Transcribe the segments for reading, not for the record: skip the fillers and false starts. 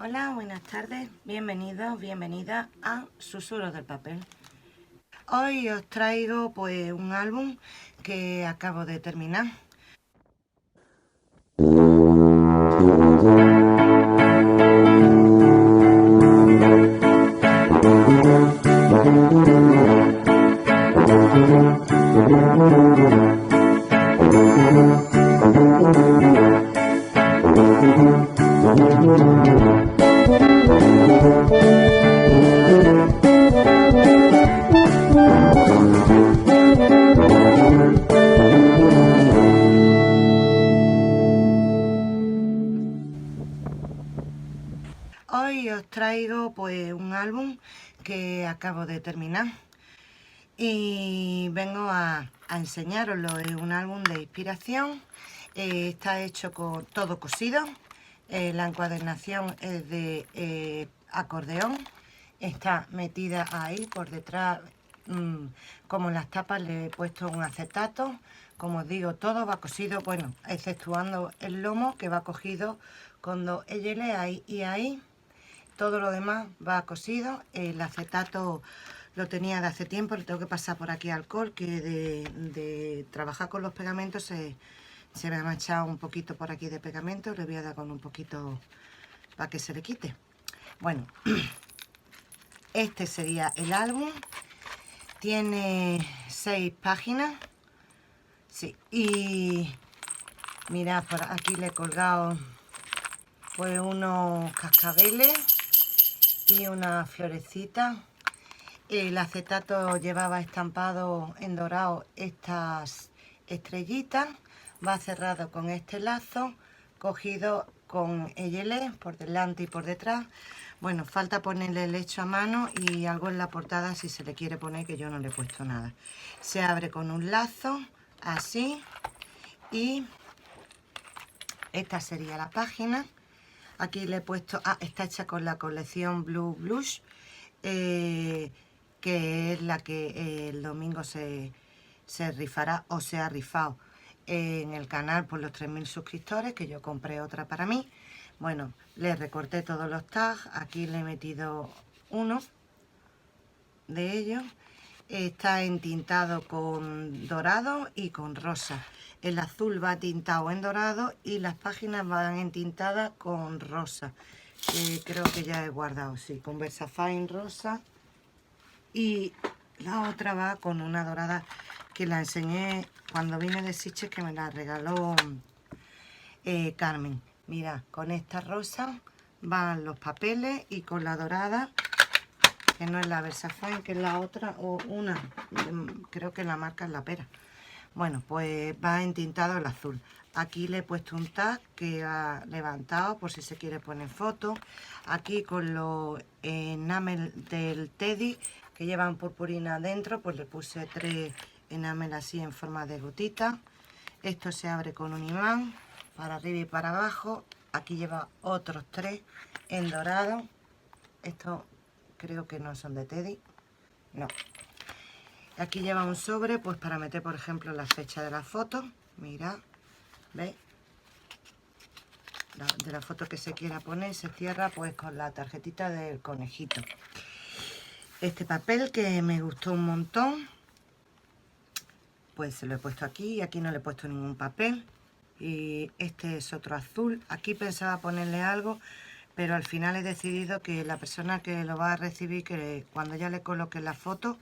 Hola, buenas tardes, bienvenidos, bienvenidas a Susurros del Papel. Hoy os traigo pues un álbum que acabo de terminar. Hoy os traigo pues un álbum que acabo de terminar y vengo a enseñaroslo. Es un álbum de inspiración, está hecho con todo cosido, la encuadernación es de acordeón, está metida ahí por detrás, como en las tapas le he puesto un acetato. Como os digo, todo va cosido, bueno, exceptuando el lomo que va cogido con dos eyeles ahí y ahí. Todo lo demás va cosido. El acetato lo tenía de hace tiempo, le tengo que pasar por aquí alcohol, que de trabajar con los pegamentos se me ha manchado un poquito por aquí de pegamento. Le voy a dar con un poquito para que se le quite. Bueno, este sería el álbum. Tiene 6 páginas. Sí, y mirad, por aquí le he colgado pues unos cascabeles y una florecita. El acetato llevaba estampado en dorado estas estrellitas. Va cerrado con este lazo, cogido con eyeles por delante y por detrás. Bueno, falta ponerle el hecho a mano y algo en la portada si se le quiere poner, que yo no le he puesto nada. Se abre con un lazo, así, y esta sería la página. Aquí le he puesto, está hecha con la colección Blue Blush, que es la que el domingo se rifará o se ha rifado en el canal por los 3000 suscriptores, que yo compré otra para mí. Bueno, le recorté todos los tags, aquí le he metido uno de ellos. Está entintado con dorado y con rosa. El azul va tintado en dorado y las páginas van entintadas con rosa. Creo que ya he guardado, sí, con Versafine rosa. Y la otra va con una dorada que la enseñé cuando vine de Sitges, que me la regaló Carmen. Mira, con esta rosa van los papeles y con la dorada, que no es la Versafine, que es la otra, o una, creo que la marca es la Pera. Bueno, pues va entintado el azul. Aquí le he puesto un tag que ha levantado por si se quiere poner foto. Aquí con los enamel del Teddy que llevan purpurina dentro, pues le puse 3 enamel así en forma de gotita. Esto se abre con un imán para arriba y para abajo. Aquí lleva otros 3 en dorado. Estos creo que no son de Teddy. No. Aquí lleva un sobre pues para meter, por ejemplo, la fecha de la foto. Mirad, ¿veis? De la foto que se quiera poner, se cierra pues con la tarjetita del conejito. Este papel que me gustó un montón, pues se lo he puesto aquí, y aquí no le he puesto ningún papel. Y este es otro azul. Aquí pensaba ponerle algo, pero al final he decidido que la persona que lo va a recibir, que cuando ya le coloque la foto,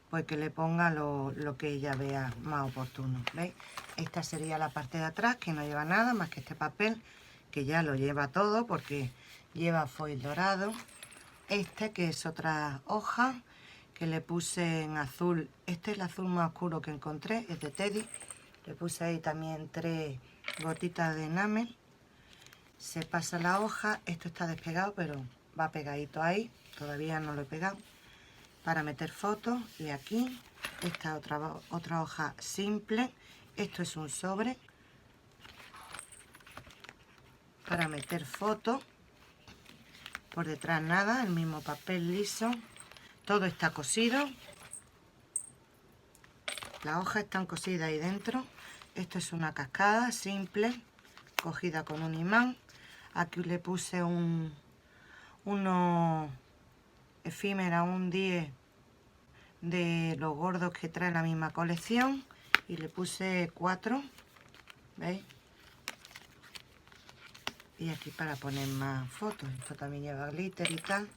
pues que le ponga lo que ella vea más oportuno. ¿Veis? Esta sería la parte de atrás, que no lleva nada más que este papel, que ya lo lleva todo porque lleva foil dorado. Este, que es otra hoja, que le puse en azul. Este es el azul más oscuro que encontré, es de Teddy. Le puse ahí también 3 gotitas de enamel. Se pasa la hoja, esto está despegado, pero va pegadito ahí, todavía no lo he pegado, para meter fotos. Y aquí esta otra hoja simple. Esto es un sobre para meter fotos. Por detrás nada, el mismo papel liso. Todo está cosido. Las hojas están cosidas ahí dentro. Esto es una cascada simple, cogida con un imán. Aquí le puse un unos efímera, un 10 de los gordos que trae la misma colección, y le puse 4, ¿veis? Y aquí para poner más fotos. Esto también lleva glitter y tal,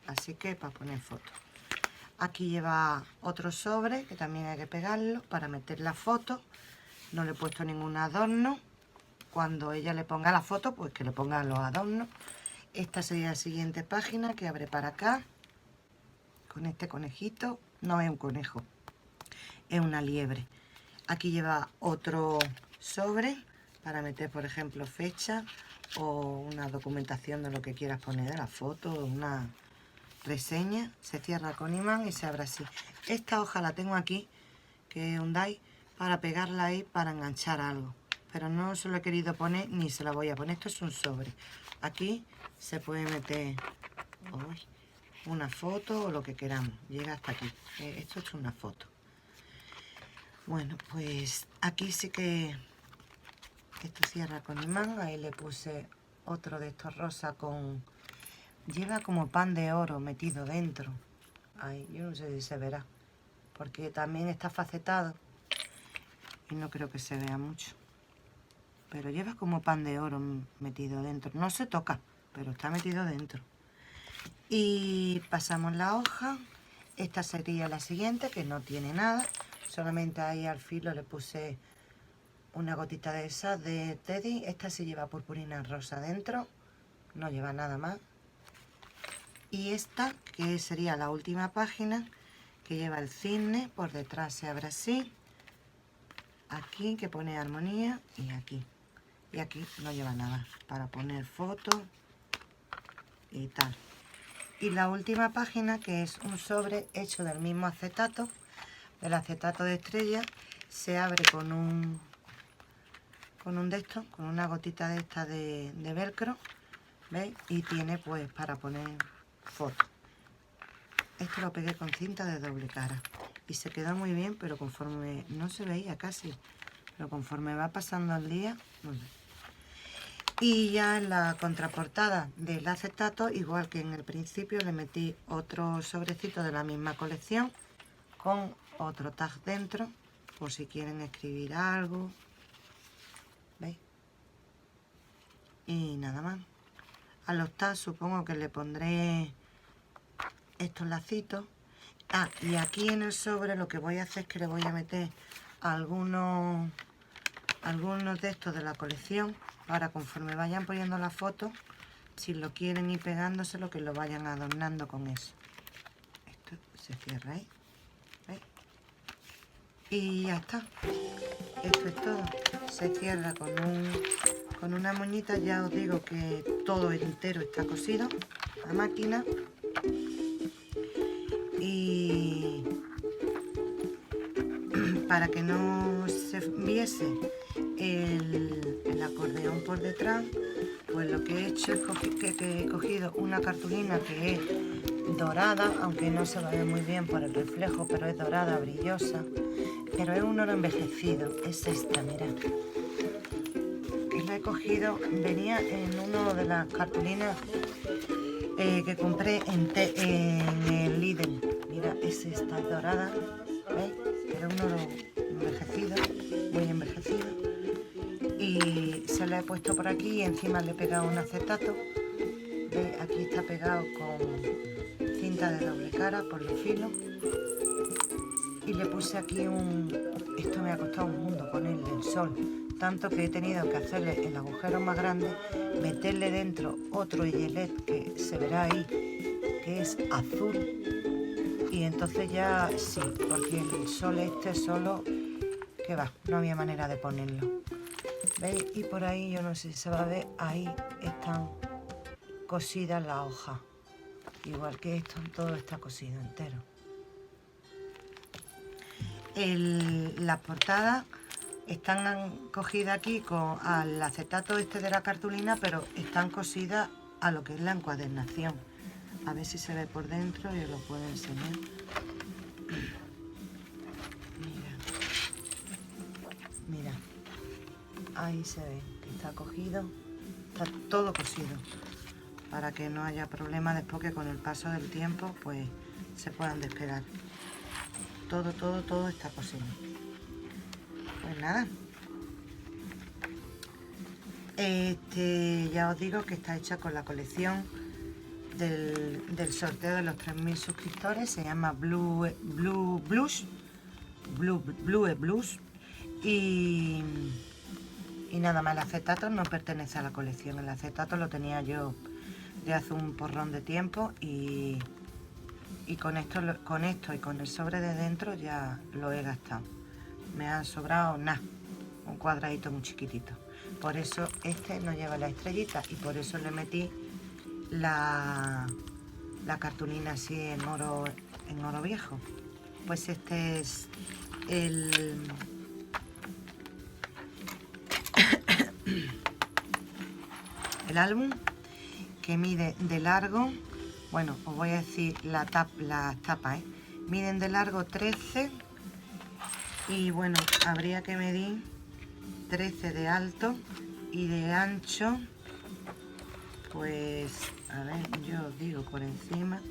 así que para poner fotos. Aquí lleva otro sobre que también hay que pegarlo para meter la foto. No le he puesto ningún adorno. Cuando ella le ponga la foto, pues que le ponga los adornos. Esta sería la siguiente página que abre para acá. Con este conejito. No es un conejo, es una liebre. Aquí lleva otro sobre para meter, por ejemplo, fecha o una documentación de lo que quieras poner de la foto, una reseña. Se cierra con imán y se abre así. Esta hoja la tengo aquí, que es un die, para pegarla ahí para enganchar algo, pero no se lo he querido poner ni se la voy a poner. Esto es un sobre. Aquí se puede meter una foto o lo que queramos. Llega hasta aquí. Esto es una foto. Bueno, pues aquí sí que esto cierra con imán. Ahí le puse otro de estos rosa con... Lleva como pan de oro metido dentro. Ahí, yo no sé si se verá, porque también está facetado y no creo que se vea mucho. Pero lleva como pan de oro metido dentro. No se toca, pero está metido dentro. Y pasamos la hoja. Esta sería la siguiente, que no tiene nada. Solamente ahí al filo le puse una gotita de esa de Teddy. Esta sí lleva purpurina rosa dentro, no lleva nada más. Y esta, que sería la última página, que lleva el cisne, por detrás se abre así. Aquí que pone armonía y aquí. Y aquí no lleva nada, para poner fotos y tal. Y la última página, que es un sobre hecho del mismo acetato, del acetato de estrella, se abre con un de estos, con una gotita de esta de velcro, ¿veis? Y tiene pues para poner fotos. Esto lo pegué con cinta de doble cara y se quedó muy bien, pero conforme no se veía casi, pero conforme va pasando el día, no sé. Y ya en la contraportada del acetato, igual que en el principio, le metí otro sobrecito de la misma colección con otro tag dentro, por si quieren escribir algo, ¿veis? Y nada más. A los tags supongo que le pondré estos lacitos. Y aquí en el sobre lo que voy a hacer es que le voy a meter algunos de estos de la colección. Ahora, conforme vayan poniendo la foto, si lo quieren ir pegándoselo, que lo vayan adornando con eso. Esto se cierra ahí, ¿veis? Y ya está. Esto es todo. Se cierra con una moñita. Ya os digo que todo entero está cosido a máquina. Y para que no se viese el acordeón por detrás, pues lo que he hecho es que he cogido una cartulina que es dorada, aunque no se ve muy bien por el reflejo, pero es dorada, brillosa, pero es un oro envejecido. Es esta, mirad, que la he cogido, venía en una de las cartulinas que compré en el Lidl. Mira, es esta, es dorada, ¿veis? Pero un oro envejecido, muy envejecido. Y se la he puesto por aquí y encima le he pegado un acetato. ¿Veis? Aquí está pegado con cinta de doble cara por el filo. Y le puse aquí esto me ha costado un mundo ponerle el sol, tanto que he tenido que hacerle el agujero más grande, meterle dentro otro yelet que se verá ahí, que es azul. Y entonces ya sí, porque el sol este solo, que va, no había manera de ponerlo. ¿Veis? Y por ahí, yo no sé si se va a ver, ahí están cosidas las hojas. Igual que esto, todo está cosido entero. Las portadas están cogidas aquí al acetato este de la cartulina, pero están cosidas a lo que es la encuadernación. A ver si se ve por dentro y os lo puedo enseñar. Mira, ahí se ve que está cogido, está todo cosido para que no haya problema después, que con el paso del tiempo pues se puedan despegar. Todo está cosido. Pues nada, ya os digo que está hecha con la colección del sorteo de los 3000 suscriptores. Se llama Blue Blues. Y nada más, el acetato no pertenece a la colección. El acetato lo tenía yo de hace un porrón de tiempo y con esto y con el sobre de dentro ya lo he gastado. Me ha sobrado nada, un cuadradito muy chiquitito. Por eso este no lleva la estrellita y por eso le metí la cartulina así en oro viejo. Pues este es el álbum, que mide de largo, bueno, os voy a decir las tapas, miden de largo 13 y bueno, habría que medir 13 de alto y de ancho, pues a ver, yo os digo por encima,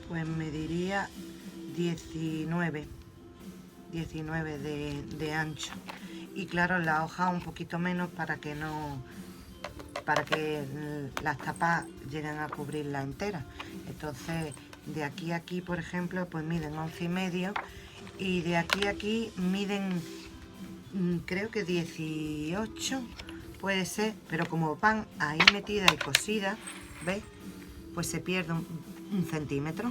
pues mediría 19 de ancho. Y claro, la hoja un poquito menos para que las tapas lleguen a cubrirla entera. Entonces, de aquí a aquí, por ejemplo, pues miden 11,5 y de aquí a aquí miden, creo que 18, puede ser, pero como van ahí metida y cosida, ¿veis? Pues se pierde un centímetro.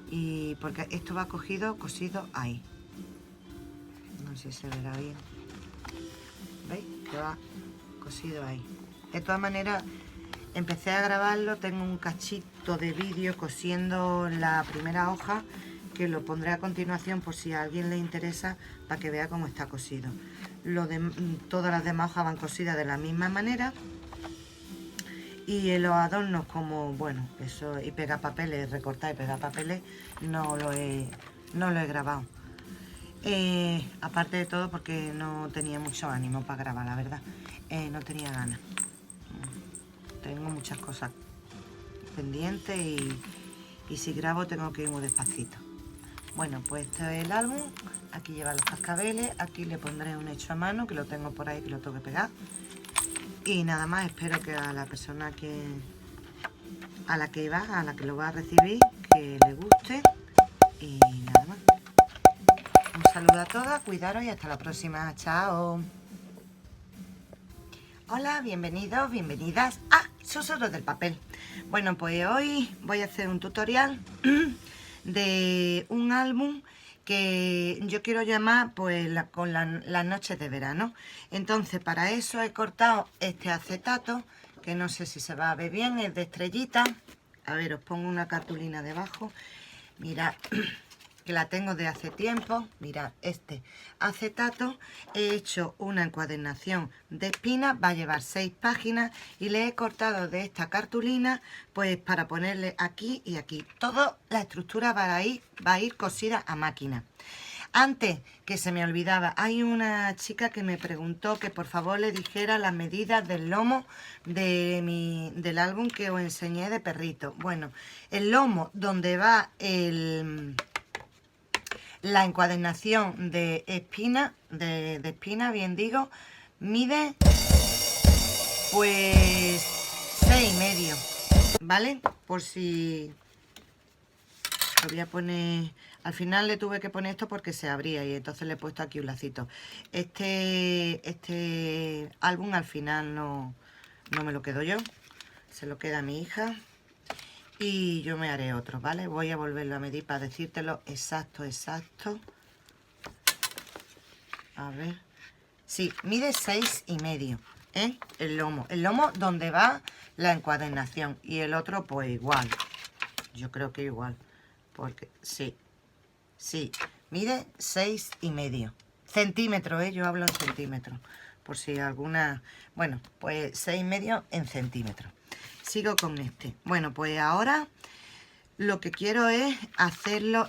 Y porque esto va cosido ahí. No sé si se verá bien. ¿Veis? Que va cosido ahí. De todas maneras, empecé a grabarlo. Tengo un cachito de vídeo cosiendo la primera hoja, que lo pondré a continuación por si a alguien le interesa, para que vea cómo está cosido. Todas las demás hojas van cosidas de la misma manera. Y los adornos, como, bueno, eso, y pegapapeles, recortar y pegar papeles, no lo he grabado. Aparte de todo porque no tenía mucho ánimo para grabar, la verdad. No tenía ganas. Tengo muchas cosas pendientes y si grabo tengo que ir muy despacito. Bueno, pues este es el álbum. Aquí lleva los cascabeles. Aquí le pondré un hecho a mano, que lo tengo por ahí, que lo tengo que pegar. Y nada más, espero que a la persona a la que lo va a recibir, que le guste. Y nada más. Un saludo a todas, cuidaros y hasta la próxima. Chao. Hola, bienvenidos, bienvenidas a Susurros del Papel. Bueno, pues hoy voy a hacer un tutorial de un álbum que yo quiero llamar pues las noches de verano. Entonces, para eso he cortado este acetato, que no sé si se va a ver bien, es de estrellita. A ver, os pongo una cartulina debajo. Mirad, que la tengo de hace tiempo. Mirad, este acetato, he hecho una encuadernación de espina, va a llevar 6 páginas y le he cortado de esta cartulina pues para ponerle aquí y aquí. Toda la estructura va a ir cosida a máquina. Antes, que se me olvidaba, hay una chica que me preguntó que por favor le dijera las medidas del lomo del álbum que os enseñé de perrito. Bueno, el lomo donde va la encuadernación de espina, bien digo, mide pues 6,5, ¿vale? Por si lo voy a poner. Al final le tuve que poner esto porque se abría y entonces le he puesto aquí un lacito. Este álbum al final no me lo quedo yo, se lo queda a mi hija. Y yo me haré otro, ¿vale? Voy a volverlo a medir para decírtelo exacto. A ver. Sí, mide 6,5, ¿eh? El lomo donde va la encuadernación. Y el otro pues igual. Yo creo que igual. Porque sí, mide 6,5 centímetros, ¿eh? Yo hablo en centímetros. Por si alguna... Bueno, pues 6,5 en centímetros. Sigo con este. Bueno, pues ahora lo que quiero es hacerlo,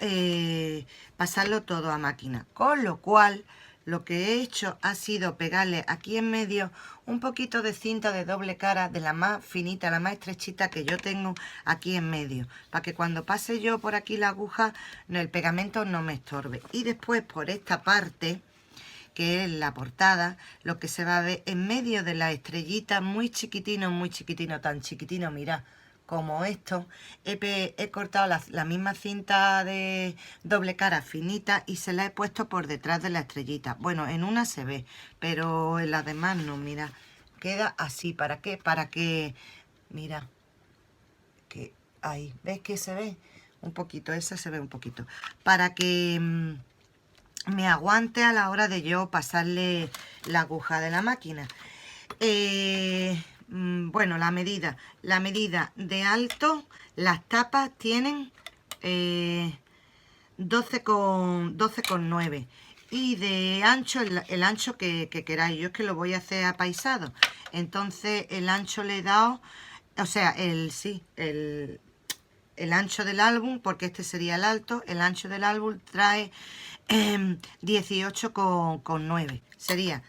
pasarlo todo a máquina. Con lo cual, lo que he hecho ha sido pegarle aquí en medio un poquito de cinta de doble cara, de la más finita, la más estrechita que yo tengo aquí en medio, para que cuando pase yo por aquí la aguja, el pegamento no me estorbe. Y después por esta parte, que es la portada, lo que se va a ver en medio de la estrellita, muy chiquitino, tan chiquitino, mirad, como esto, he cortado la misma cinta de doble cara finita y se la he puesto por detrás de la estrellita. Bueno, en una se ve, pero en las demás no, mira, queda así. ¿Para qué? Para que, mira, que ahí, ¿ves que se ve? Un poquito, esa se ve un poquito. Para que me aguante a la hora de yo pasarle la aguja de la máquina. Bueno, la medida de alto, las tapas tienen 12,9 y de ancho, el ancho que queráis. Yo es que lo voy a hacer apaisado, entonces el ancho le he dado, o sea, el ancho del álbum, porque este sería el alto, el ancho del álbum trae 18,9, sería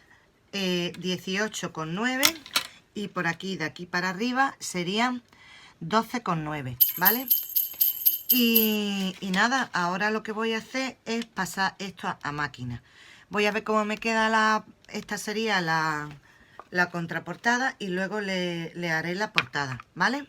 18,9 y por aquí, de aquí para arriba, serían 12,9, ¿vale? Y nada, ahora lo que voy a hacer es pasar esto a máquina. Voy a ver cómo me queda esta sería la contraportada y luego le haré la portada, ¿vale?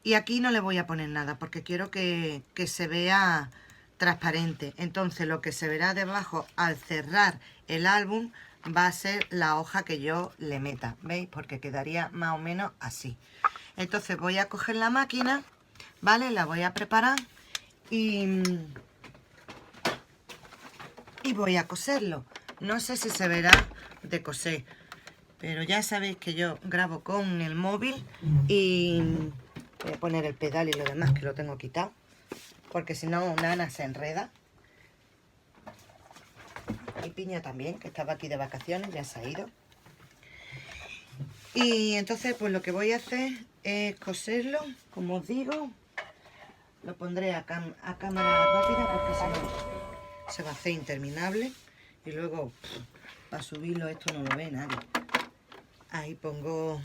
Y aquí no le voy a poner nada porque quiero que se vea transparente. Entonces lo que se verá debajo al cerrar el álbum va a ser la hoja que yo le meta, ¿veis? Porque quedaría más o menos así. Entonces voy a coger la máquina, ¿vale? La voy a preparar y voy a coserlo. No sé si se verá de coser, pero ya sabéis que yo grabo con el móvil y voy a poner el pedal y lo demás que lo tengo quitado, porque si no Nana se enreda. Y Piña también, que estaba aquí de vacaciones, ya se ha ido. Y entonces pues lo que voy a hacer es coserlo, como os digo. Lo pondré a cámara rápida porque si no se va a hacer interminable. Y luego para subirlo esto no lo ve nadie. Ahí pongo,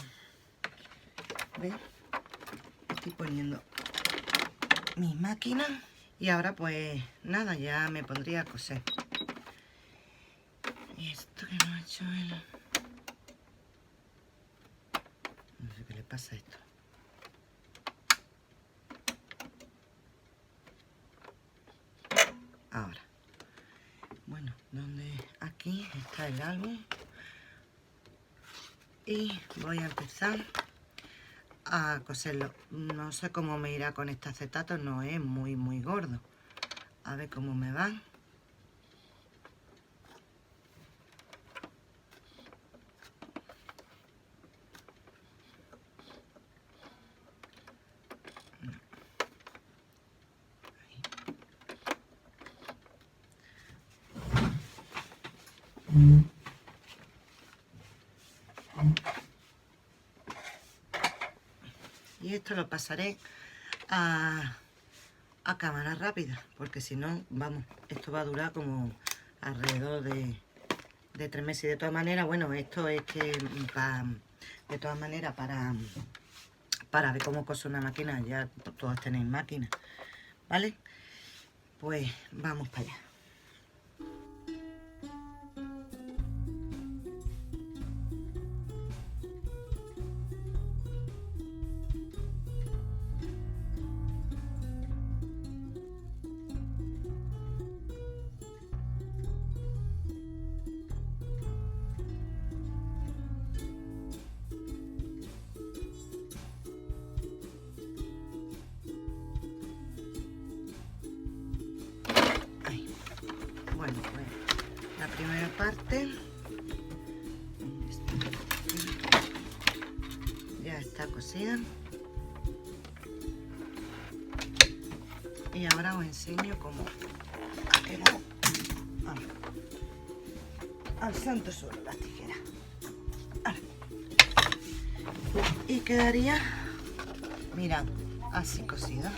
¿ves? Estoy poniendo mi máquina. Y ahora pues nada, ya me pondría a coser. Y esto que no ha hecho él. No sé qué le pasa a esto. Ahora. Bueno, donde aquí está el álbum. Y voy a empezar a coserlo. No sé cómo me irá con este acetato, no es muy gordo. A ver cómo me va. Y esto lo pasaré a cámara rápida, porque si no, vamos, esto va a durar como alrededor de 3 meses. Y de todas maneras, bueno, esto es que de todas maneras para ver cómo cose una máquina, ya todos tenéis máquina, ¿vale? Pues vamos para allá. Bueno, pues la primera parte ya está cosida y ahora os enseño cómo ha quedado al santo suelo las tijeras. Y quedaría, mirad, así cosida.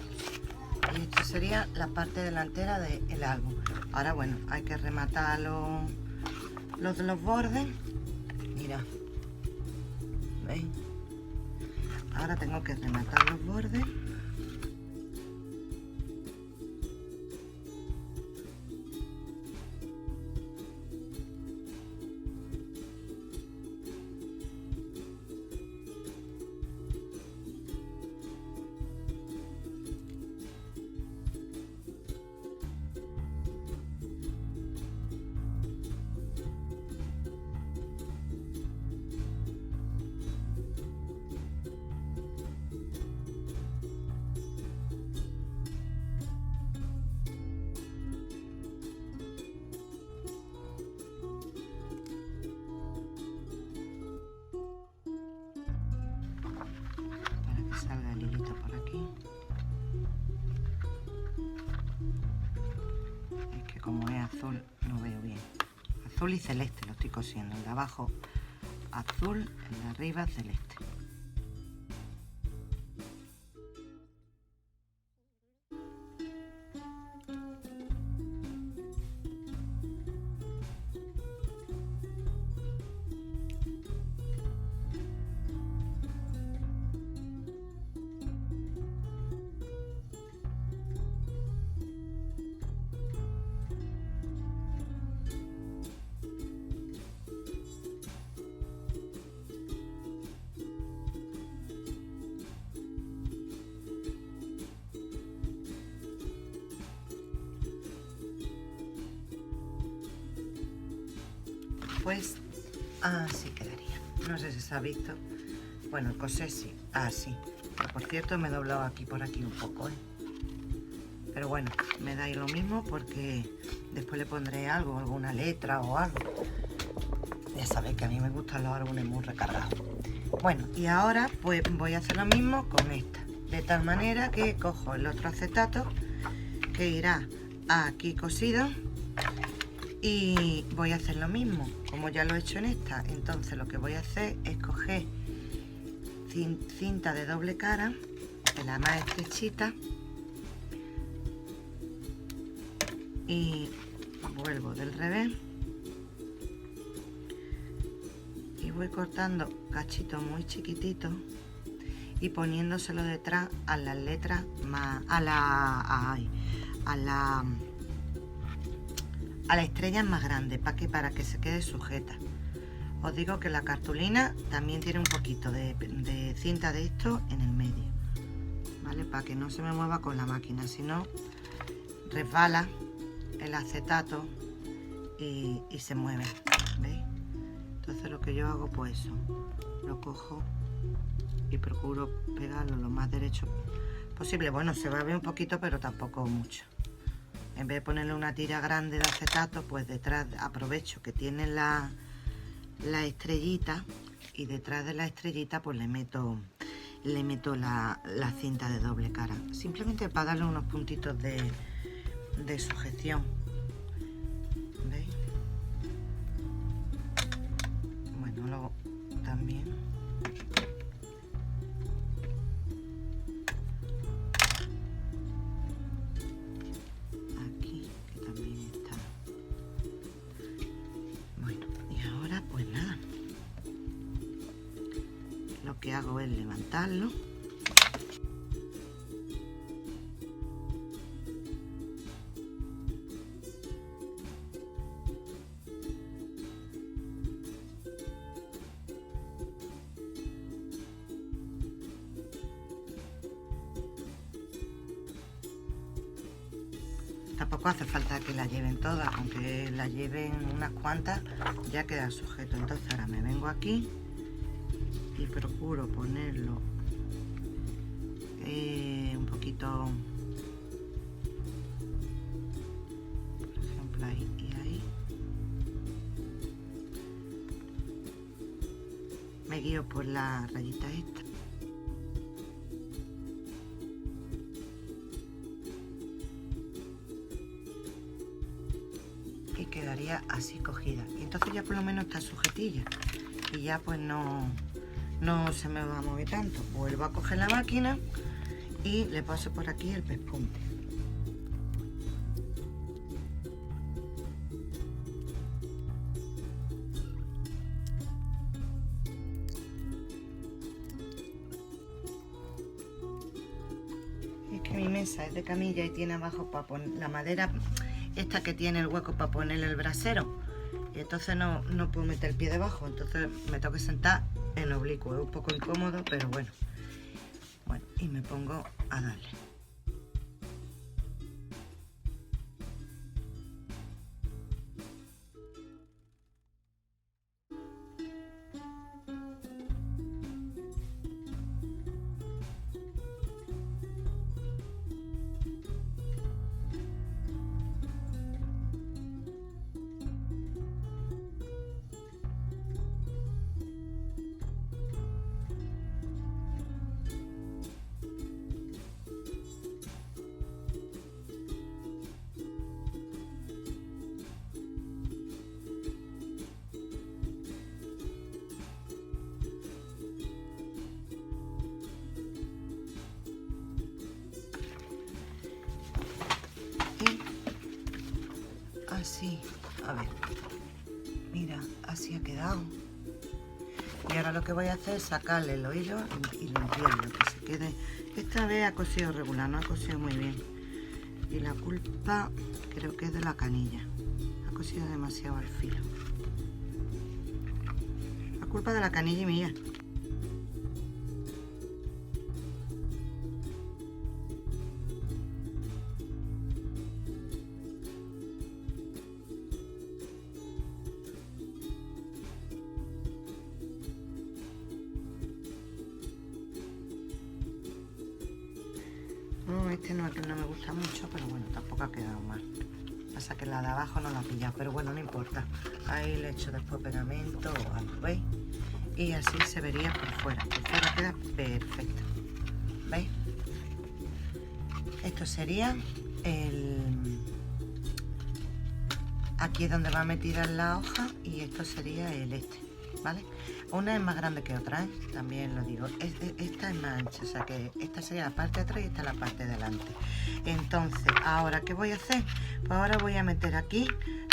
Y esto sería la parte delantera del álbum. Ahora bueno, hay que rematarlo los de los bordes. Mira, ¿veis? Ahora tengo que rematar los bordes. Salga el hilito por aquí. Es que como es azul no veo bien. Azul y celeste lo estoy cosiendo. El de abajo azul, el de arriba celeste. Pues así quedaría. No sé si se ha visto. Bueno, el coser sí. Así. Por cierto, me he doblado aquí por aquí un poco, ¿eh? Pero bueno, me da ahí lo mismo porque después le pondré algo, alguna letra o algo. Ya sabéis que a mí me gustan los álbumes muy recargados. Bueno, y ahora pues voy a hacer lo mismo con esta. De tal manera que cojo el otro acetato que irá aquí cosido. Y voy a hacer lo mismo, como ya lo he hecho en esta. Entonces lo que voy a hacer es coger cinta de doble cara, de la más estrechita, y vuelvo del revés y voy cortando cachitos muy chiquititos y poniéndoselo detrás a las letras más a la estrella más grande, para que se quede sujeta. Os digo que la cartulina también tiene un poquito de cinta de esto en el medio, ¿vale? Para que no se me mueva con la máquina, si no resbala el acetato y se mueve, ¿veis? Entonces lo que yo hago, pues eso, lo cojo y procuro pegarlo lo más derecho posible. Bueno, se va a ver un poquito, pero tampoco mucho. En vez de ponerle una tira grande de acetato, pues detrás aprovecho que tiene la estrellita y detrás de la estrellita pues le meto la cinta de doble cara. Simplemente para darle unos puntitos de sujeción. ¿Veis? Bueno, luego también aquí, que también está. Bueno, y ahora pues nada, lo que hago es levantarlo. Tampoco hace falta que la lleven todas, aunque la lleven unas cuantas ya queda sujeto. Entonces ahora me vengo aquí y procuro ponerlo un poquito, por ejemplo ahí y ahí. Me guío por la rayita esta. Y quedaría así cogida. Y entonces ya por lo menos está sujetilla. Y ya pues no se me va a mover tanto. Vuelvo a coger la máquina y le paso por aquí el pespunte. mesa es de camilla y tiene abajo para poner la madera, esta que tiene el hueco para ponerle el brasero. Y entonces no puedo meter el pie debajo, entonces me tengo que sentar en oblicuo. Es un poco incómodo, pero bueno. Bueno, y me pongo a darle. Así, a ver, mira, así ha quedado. Y ahora lo que voy a hacer es sacarle los hilos y limpiarlo, que se quede. Esta vez ha cosido regular, no ha cosido muy bien. Y la culpa creo que es de la canilla. Ha cosido demasiado al filo. La culpa de la canilla y mía. No, este no me gusta mucho, pero bueno, tampoco ha quedado mal. Pasa que la de abajo no la ha pillado, pero bueno, no importa. Ahí le echo después pegamento o algo, ¿veis? Y así se vería por fuera. Por fuera queda perfecto. ¿Veis? Esto sería el... Aquí es donde va metida la hoja y esto sería el este, ¿vale? Una es más grande que otra, ¿eh? También lo digo. Esta es más ancha, o sea que esta sería la parte de atrás y esta la parte de delante. Entonces, ahora, ¿qué voy a hacer? Pues ahora voy a meter aquí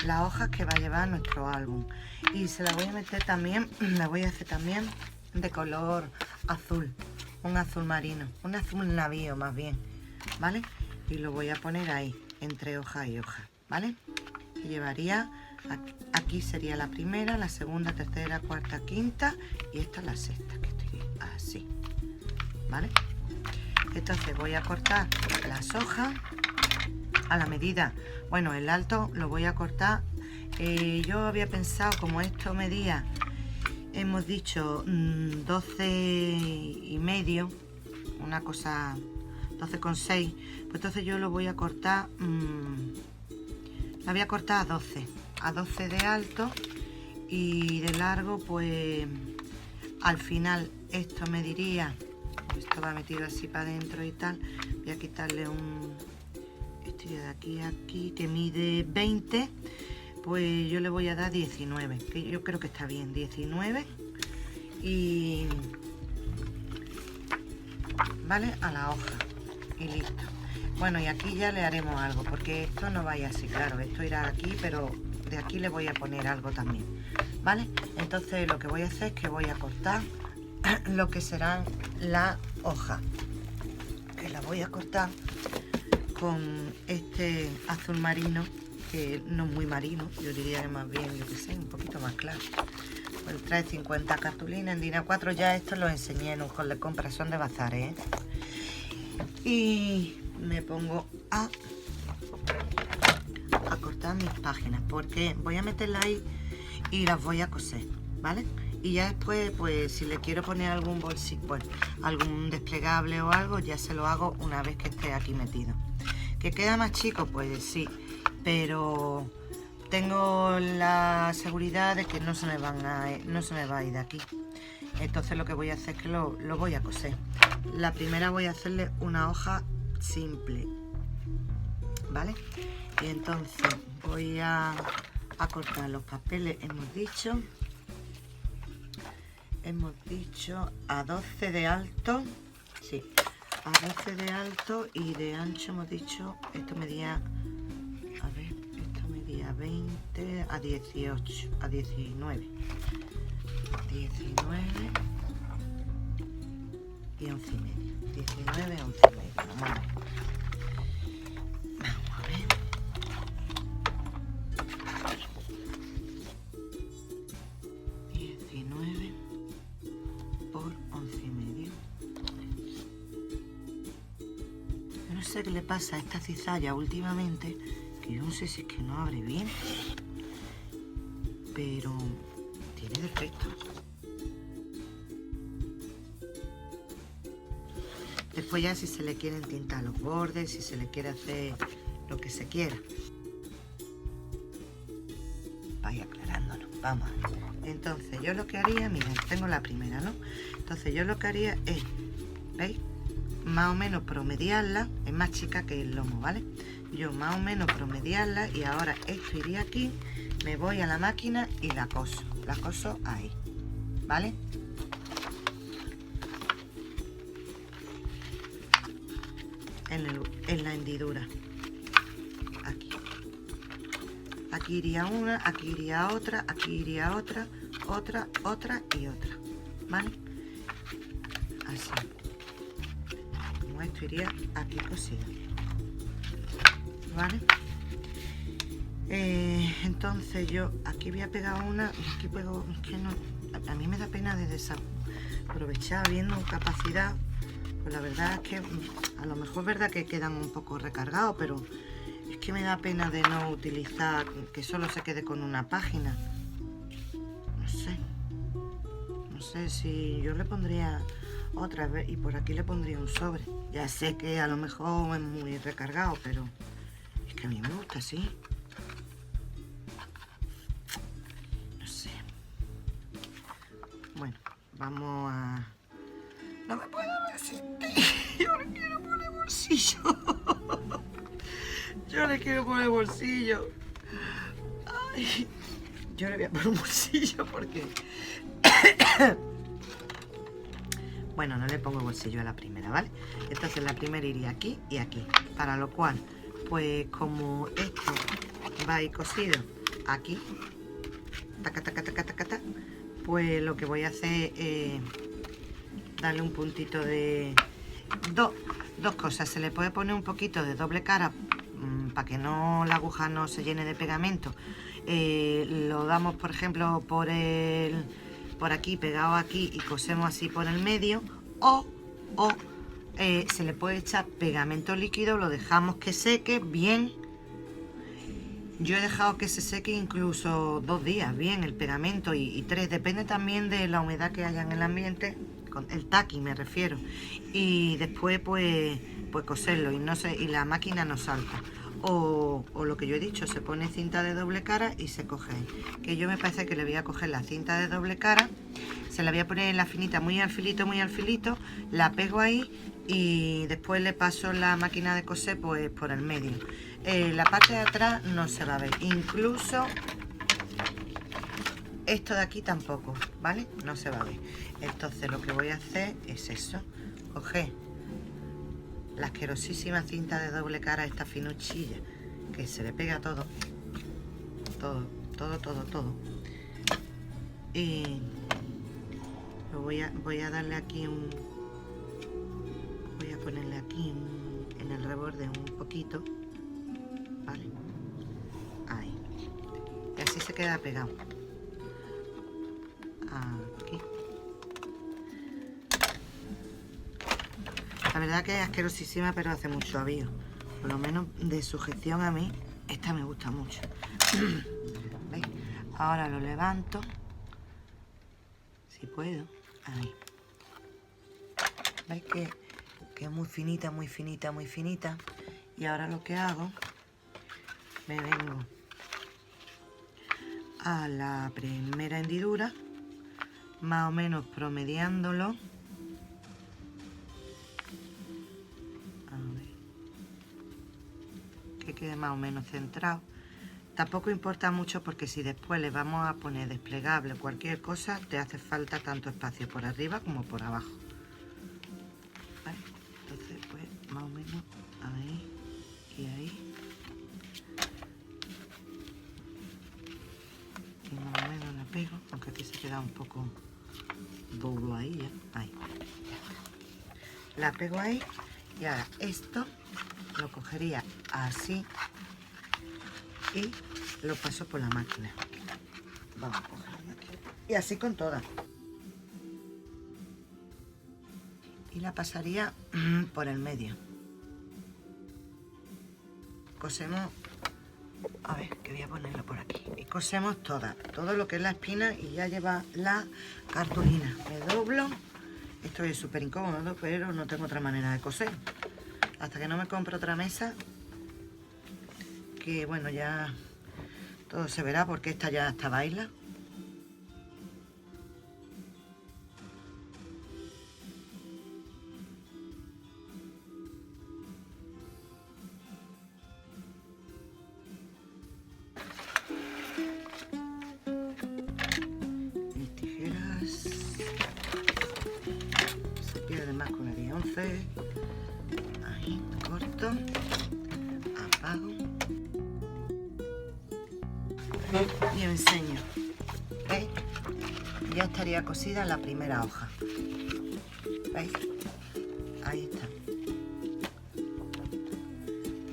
las hojas que va a llevar nuestro álbum. Y se la voy a meter también, la voy a hacer también de color azul. Un azul marino, un azul navío más bien, ¿vale? Y lo voy a poner ahí, entre hoja y hoja, ¿vale? Y llevaría... Aquí sería la primera, la segunda, tercera, cuarta, quinta y esta es la sexta, que estoy así, ¿vale? Entonces voy a cortar las hojas a la medida. Bueno, el alto lo voy a cortar. Yo había pensado, como esto medía, hemos dicho 12 y medio, una cosa, 12,6, pues entonces yo lo voy a cortar, la voy a cortar a 12 de alto y de largo, pues al final esto me diría, esto va metido así para adentro y tal, voy a quitarle este de aquí a aquí que mide 20, pues yo le voy a dar 19, que yo creo que está bien, 19 y vale, a la hoja y listo. Bueno, y aquí ya le haremos algo, porque esto no vaya así, claro, esto irá aquí, pero de aquí le voy a poner algo también, ¿vale? Entonces lo que voy a hacer es que voy a cortar lo que serán las hojas, que la voy a cortar con este azul marino, que no es muy marino, yo diría que más bien, yo que sé, un poquito más claro. Pues trae 50 cartulinas en DIN A4, ya esto lo enseñé en un haul de compra, son de bazares, ¿eh? Y me pongo a cortar mis páginas, porque voy a meterlas ahí y las voy a coser, ¿vale? Y ya después, pues si le quiero poner algún bolsito, bueno, algún desplegable o algo, ya se lo hago una vez que esté aquí metido. ¿Que queda más chico? Pues sí, pero tengo la seguridad de que no se me va a ir de aquí. Entonces lo que voy a hacer es que lo voy a coser. La primera voy a hacerle una hoja simple, ¿vale? Y entonces voy a cortar los papeles, hemos dicho a 12 de alto, sí, a 12 de alto y de ancho hemos dicho, esto medía, a ver, esto medía 20 a 18, a 19 y 11 y medio, 19, 11 y medio, vamos a ver. sé qué le pasa a esta cizalla últimamente, que yo no sé si es que no abre bien, pero tiene defectos. Después ya si se le quieren tintar los bordes, si se le quiere hacer lo que se quiera. Vaya aclarándonos, vamos. Entonces yo lo que haría, miren, tengo la primera, ¿no? Entonces yo lo que haría es, ¿veis? Más o menos promediarla, es más chica que el lomo, ¿vale? Yo más o menos promediarla y ahora esto iría aquí, me voy a la máquina y la coso ahí, ¿vale? En la hendidura, aquí iría una, aquí iría otra, aquí iría otra, otra y otra, ¿vale? Así, como esto iría aquí cosido, ¿vale? Entonces yo aquí voy a pegar una y aquí pego, es que no, a mí me da pena de desaprovechar viendo capacidad. Pues la verdad es que a lo mejor es verdad que quedan un poco recargados, pero es que me da pena de no utilizar, que solo se quede con una página. No sé si yo le pondría otra vez y por aquí le pondría un sobre. Ya sé que a lo mejor es muy recargado, pero es que a mí me gusta así. No sé. Bueno, vamos a... No me puedo resistir. Yo le quiero poner bolsillo. Yo le quiero poner bolsillo. Ay, yo le voy a poner un bolsillo porque... Bueno, no le pongo bolsillo a la primera, ¿vale? Entonces la primera iría aquí y aquí. Para lo cual, pues como esto va a ir cosido aquí, taca, taca, taca, taca, taca, pues lo que voy a hacer es darle un puntito de... Dos cosas. Se le puede poner un poquito de doble cara para que no la aguja no se llene de pegamento. Lo damos, por ejemplo, por aquí, pegado aquí, y cosemos así por el medio. O se le puede echar pegamento líquido, lo dejamos que seque bien. Yo he dejado que se seque incluso 2 días bien el pegamento y 3, depende también de la humedad que haya en el ambiente, con el taqui me refiero, y después pues coserlo y la máquina no salta. O lo que yo he dicho, se pone cinta de doble cara y se coge. Que yo me parece que le voy a coger la cinta de doble cara, se la voy a poner en la finita muy al filito, la pego ahí y después le paso la máquina de coser pues por el medio. La parte de atrás no se va a ver, incluso esto de aquí tampoco, ¿vale? No se va a ver. Entonces lo que voy a hacer es eso, coger la asquerosísima cinta de doble cara, esta finuchilla, que se le pega todo, y lo voy a darle aquí voy a ponerle aquí en el reborde un poquito, ¿vale? Ahí, y así se queda pegado aquí. La verdad que es asquerosísima, pero hace mucho avío. Por lo menos de sujeción a mí, esta me gusta mucho. ¿Veis? Ahora lo levanto, si puedo. Ahí. ¿Veis que es muy finita, muy finita, muy finita? Y ahora lo que hago, me vengo a la primera hendidura, más o menos promediándolo. Que quede más o menos centrado. Tampoco importa mucho porque si después le vamos a poner desplegable o cualquier cosa, te hace falta tanto espacio por arriba como por abajo. ¿Vale? Entonces pues más o menos ahí y ahí. Y más o menos la pego, aunque aquí se queda un poco dobladilla. Ahí. La pego ahí y ahora esto lo cogería así y lo paso por la máquina. Vamos a cogerlo aquí. Y así con todas. Y la pasaría por el medio. cosemos, a ver, que voy a ponerlo por aquí, y cosemos todo lo que es la espina, y ya lleva la cartulina. Me doblo, esto es súper incómodo, pero no tengo otra manera de coser, hasta que no me compro otra mesa, que bueno, ya todo se verá, porque esta ya está baila. Mis tijeras se pierde más con el 11. Ahí corto, apago y enseño. ¿Veis? Ya estaría cosida la primera hoja. ¿Veis? Ahí está.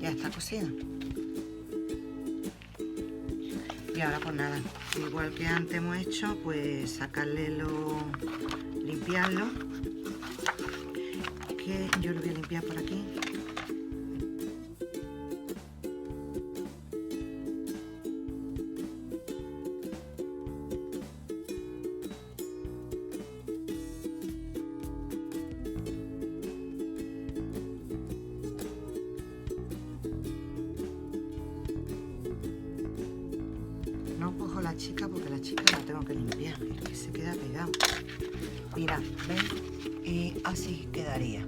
Ya está cosida. Y ahora pues nada, igual que antes hemos hecho, pues limpiarlo, que yo lo voy a limpiar por aquí. No cojo la chica porque la chica la tengo que limpiar, es que se queda pegado. Mira, ¿ven? Y así quedaría.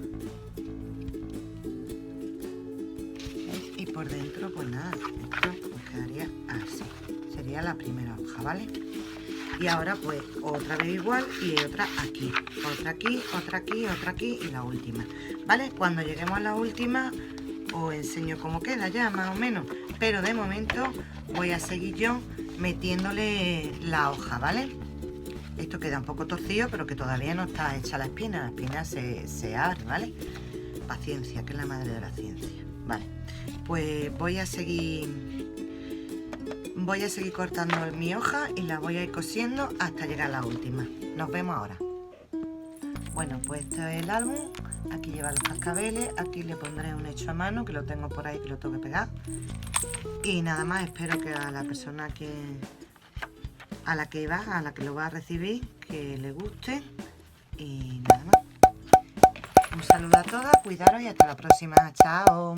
¿Veis? Y por dentro, pues nada, esto pues quedaría así. Sería la primera hoja, ¿vale? Y ahora pues otra vez igual y otra aquí. Otra aquí, otra aquí, otra aquí y la última. ¿Vale? Cuando lleguemos a la última os enseño cómo queda ya, más o menos. Pero de momento voy a seguir yo metiéndole la hoja, ¿vale? Esto queda un poco torcido, pero que todavía no está hecha la espina se abre, ¿vale? Paciencia, que es la madre de la ciencia. Vale, pues voy a seguir cortando mi hoja y la voy a ir cosiendo hasta llegar a la última. Nos vemos ahora. Bueno, pues este es el álbum. Aquí lleva los cascabeles, aquí le pondré un hecho a mano, que lo tengo por ahí, que lo tengo que pegar. Y nada más, espero que a la persona a la que lo va a recibir, que le guste. Y nada más. Un saludo a todas, cuidaros y hasta la próxima. Chao.